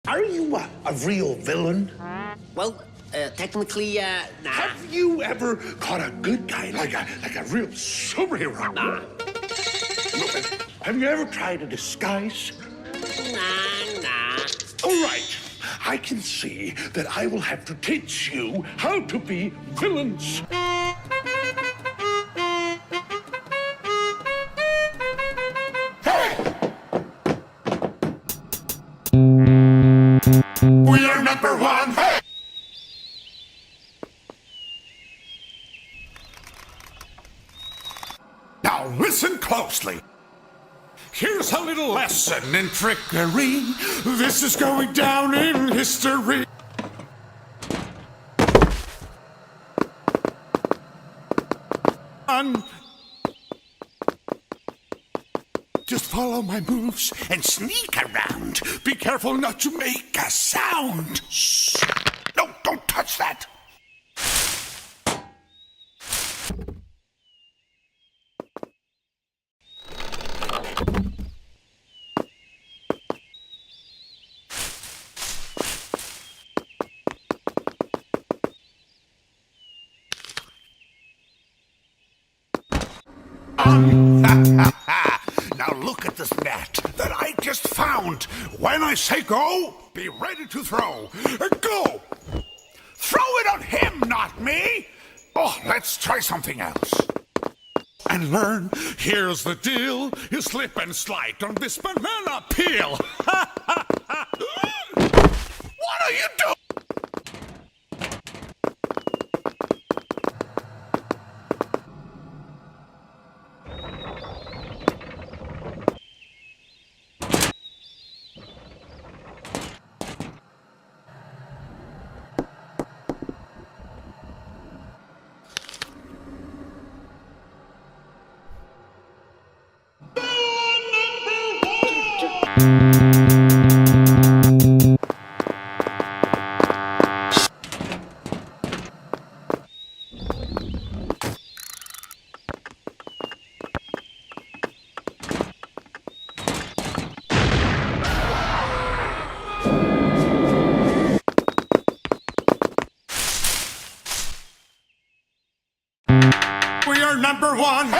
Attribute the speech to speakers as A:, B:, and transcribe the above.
A: Are you a real villain?
B: Well, technically, nah.
A: Have you ever caught a good guy like a real superhero?
B: Nah.
A: Have you ever tried a disguise?
B: Nah.
A: All right. I can see that I will have to teach you how to be villains. We are number one. Hey! Now listen closely. Here's a little lesson in trickery. This is going down in history. Just follow my moves and sneak around. Be careful not to make a sound. Shh. No, don't touch that. Now look at this net that I just found. When I say go, be ready to throw. Go! Throw it on him, not me! Oh, let's try something else. And learn, here's the deal. You slip and slide on this banana peel. What are you doing? We are number one.